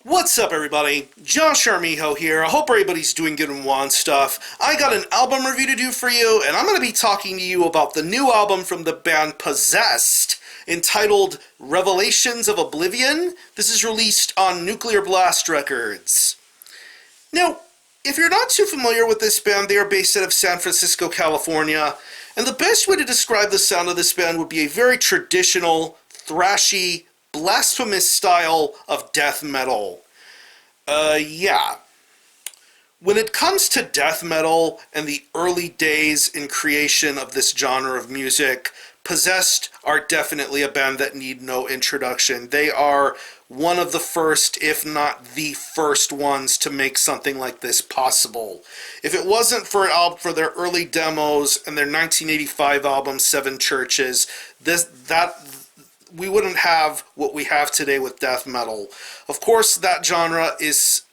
What's up, everybody? Josh Armijo here. I hope everybody's doing good and want stuff. I got an album review to do for you, and I'm going to be talking to you about the new album from the band Possessed, entitled Revelations of Oblivion. This is released on Nuclear Blast Records. Now, if you're not too familiar with this band, they are based out of San Francisco, California, and the best way to describe the sound of this band would be a very traditional, thrashy, blasphemous style of death metal. Yeah. When it comes to death metal and the early days in creation of this genre of music, Possessed are definitely a band that need no introduction. They are one of the first, if not the first ones to make something like this possible. If it wasn't for their early demos and their 1985 album Seven Churches, we wouldn't have what we have today with death metal. Of course, that genre is,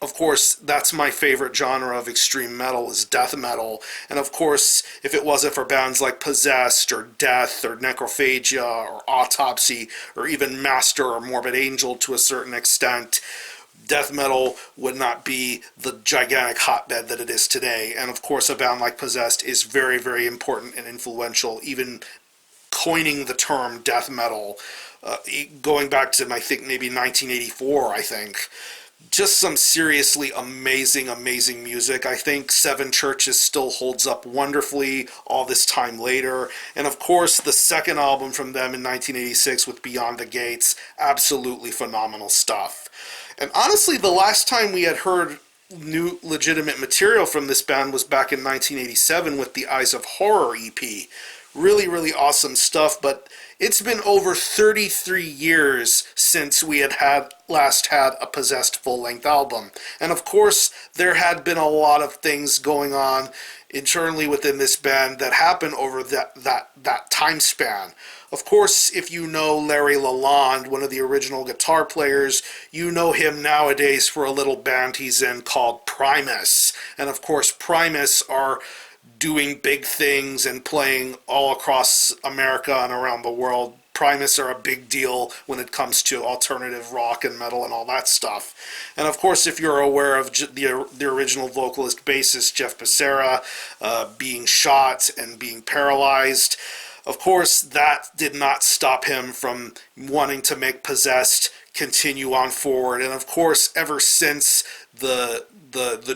that's my favorite genre of extreme metal, is death metal. And of course, if it wasn't for bands like Possessed, or Death, or Necrophagia, or Autopsy, or even Master or Morbid Angel to a certain extent, death metal would not be the gigantic hotbed that it is today. And of course, a band like Possessed is very, very important and influential, even coining the term death metal, going back to, I think, maybe 1984, I think. Just some seriously amazing, amazing music. I think Seven Churches still holds up wonderfully all this time later. And of course, the second album from them in 1986 with Beyond the Gates, absolutely phenomenal stuff. And honestly, the last time we had heard new legitimate material from this band was back in 1987 with the Eyes of Horror EP. Really, really awesome stuff, but it's been over 33 years since we had last had a Possessed full-length album. And of course, there had been a lot of things going on internally within this band that happened over that time span. Of course, if you know Larry Lalonde, one of the original guitar players, you know him nowadays for a little band he's in called Primus. And of course, Primus are doing big things and playing all across America and around the world. Primus are a big deal when it comes to alternative rock and metal and all that stuff. And of course, if you're aware of the original vocalist bassist Jeff Becerra being shot and being paralyzed, of course, that did not stop him from wanting to make Possessed continue on forward. And of course, ever since the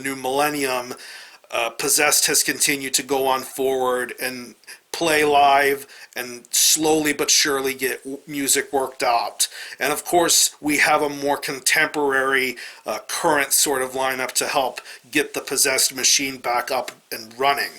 new millennium, Possessed has continued to go on forward and play live and slowly but surely get music worked out. And of course, we have a more contemporary, current sort of lineup to help get the Possessed machine back up and running.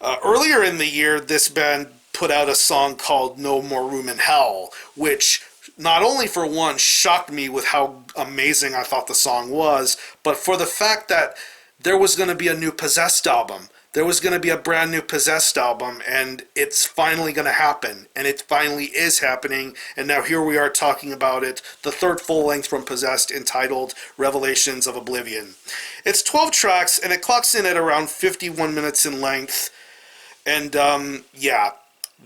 Earlier in the year, this band put out a song called No More Room in Hell, which not only for one shocked me with how amazing I thought the song was, but for the fact that there was going to be a new Possessed album. There was going to be a brand new Possessed album, and it's finally going to happen. And it finally is happening, and now here we are talking about it, the third full-length from Possessed, entitled Revelations of Oblivion. It's 12 tracks, and it clocks in at around 51 minutes in length. And, yeah,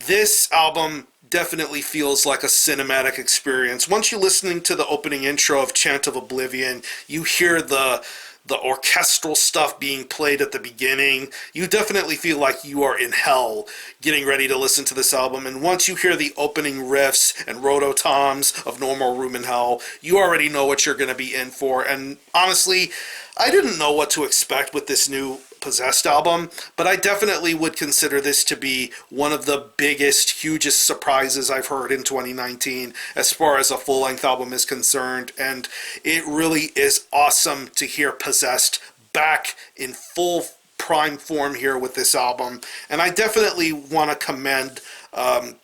this album definitely feels like a cinematic experience. Once you're listening to the opening intro of Chant of Oblivion, you hear the orchestral stuff being played at the beginning. You definitely feel like you are in hell getting ready to listen to this album. And once you hear the opening riffs and rototoms of No More Room in Hell, you already know what you're going to be in for. And honestly, I didn't know what to expect with this new Possessed album, but I definitely would consider this to be one of the biggest, hugest surprises I've heard in 2019 as far as a full-length album is concerned, and it really is awesome to hear Possessed back in full prime form here with this album. And I definitely want to commend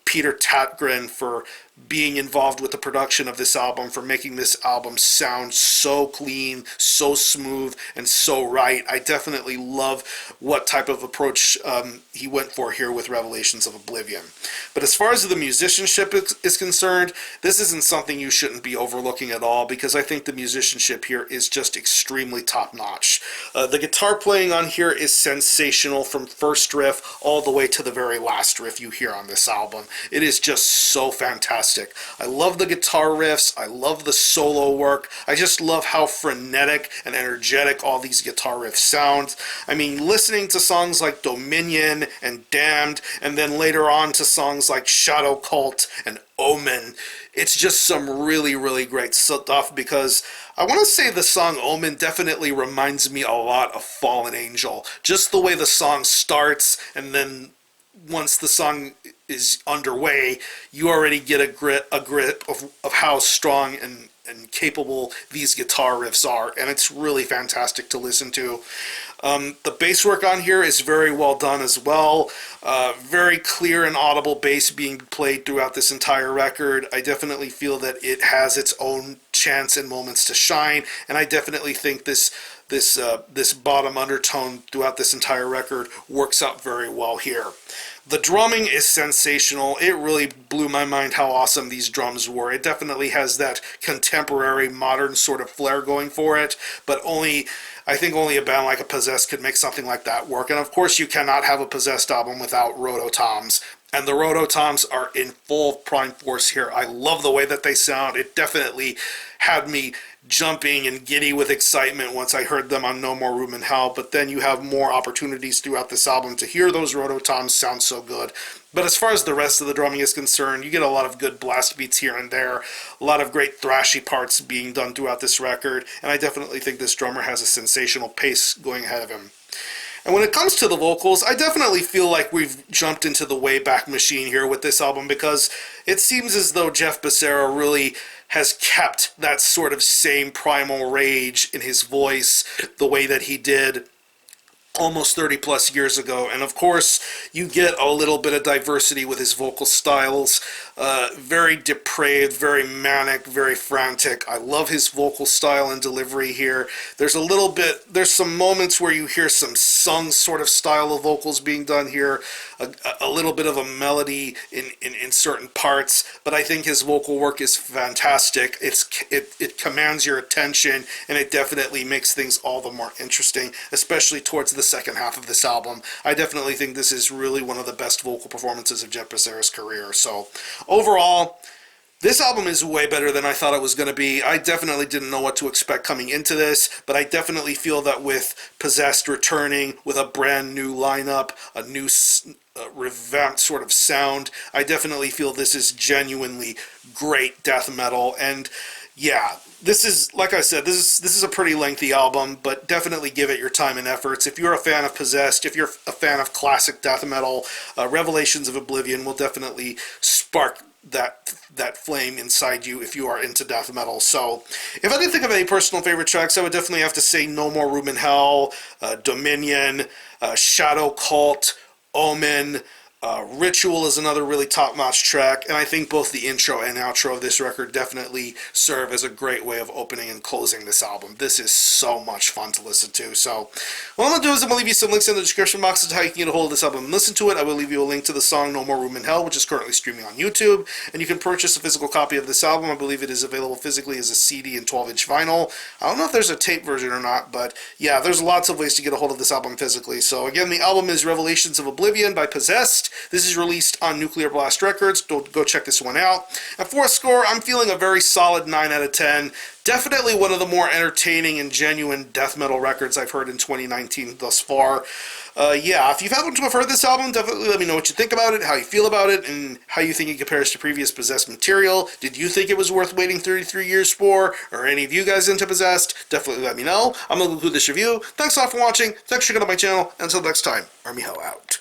Peter Tatgren for being involved with the production of this album, for making this album sound so clean, so smooth, and so right. I definitely love what type of approach he went for here with Revelations of Oblivion. But as far as the musicianship is concerned, this isn't something you shouldn't be overlooking at all, because I think the musicianship here is just extremely top-notch. The guitar playing on here is sensational from first riff all the way to the very last riff you hear on this album. It is just so fantastic fantastic. I love the guitar riffs. I love the solo work. I just love how frenetic and energetic all these guitar riffs sound. I mean, listening to songs like Dominion and Damned, and then later on to songs like Shadow Cult and Omen, it's just some really, really great stuff, because I want to say the song Omen definitely reminds me a lot of Fallen Angel. Just the way the song starts, and then once the song is underway, you already get a grip of how strong and capable these guitar riffs are, and it's really fantastic to listen to. The bass work on here is very well done as well. Very clear and audible bass being played throughout this entire record. I definitely feel that it has its own chance and moments to shine, and I definitely think this bottom undertone throughout this entire record works out very well here. The drumming is sensational. It really blew my mind how awesome these drums were. It definitely has that contemporary, modern sort of flair going for it, but I think only a band like a Possessed could make something like that work. And of course, you cannot have a Possessed album without rototoms. And the rototoms are in full prime force here. I love the way that they sound. It definitely had me jumping and giddy with excitement once I heard them on No More Room in Hell, but then you have more opportunities throughout this album to hear those rototoms sound so good. But as far as the rest of the drumming is concerned, you get a lot of good blast beats here and there, a lot of great thrashy parts being done throughout this record, and I definitely think this drummer has a sensational pace going ahead of him. And when it comes to the vocals, I definitely feel like we've jumped into the Wayback Machine here with this album, because it seems as though Jeff Becerra really has kept that sort of same primal rage in his voice the way that he did almost 30 plus years ago. And of course, you get a little bit of diversity with his vocal styles. Very depraved, very manic, very frantic. I love his vocal style and delivery here. There's some moments where you hear some sung sort of style of vocals being done here, a little bit of a melody in certain parts, but I think his vocal work is fantastic. It commands your attention, and it definitely makes things all the more interesting, especially towards the second half of this album. I definitely think this is really one of the best vocal performances of Jeff Becerra's career. So overall, this album is way better than I thought it was going to be. I definitely didn't know what to expect coming into this, but I definitely feel that with Possessed returning with a brand new lineup, a new revamped sort of sound, I definitely feel this is genuinely great death metal. And yeah, this is, like I said, this is a pretty lengthy album, but definitely give it your time and efforts. If you're a fan of Possessed, if you're a fan of classic death metal, Revelations of Oblivion will definitely spark that flame inside you if you are into death metal. So if I did think of any personal favorite tracks, I would definitely have to say No More Room in Hell, Dominion, Shadow Cult, Omen. Ritual is another really top-notch track, and I think both the intro and outro of this record definitely serve as a great way of opening and closing this album. This is so much fun to listen to. So what I'm going to do is I'm going to leave you some links in the description box as to how you can get a hold of this album and listen to it. I will leave you a link to the song No More Room in Hell, which is currently streaming on YouTube, and you can purchase a physical copy of this album. I believe it is available physically as a CD and 12-inch vinyl. I don't know if there's a tape version or not, but yeah, there's lots of ways to get a hold of this album physically. So again, the album is Revelations of Oblivion by Possessed. This is released on Nuclear Blast Records. Go check this one out. And for a score, I'm feeling a very solid 9 out of 10. Definitely one of the more entertaining and genuine death metal records I've heard in 2019 thus far. Yeah, if you've happened to have heard this album, definitely let me know what you think about it, how you feel about it, and how you think it compares to previous Possessed material. Did you think it was worth waiting 33 years for? Or any of you guys into Possessed? Definitely let me know. I'm going to conclude this review. Thanks a lot for watching. Thanks for checking out my channel. Until next time, Army Ho out.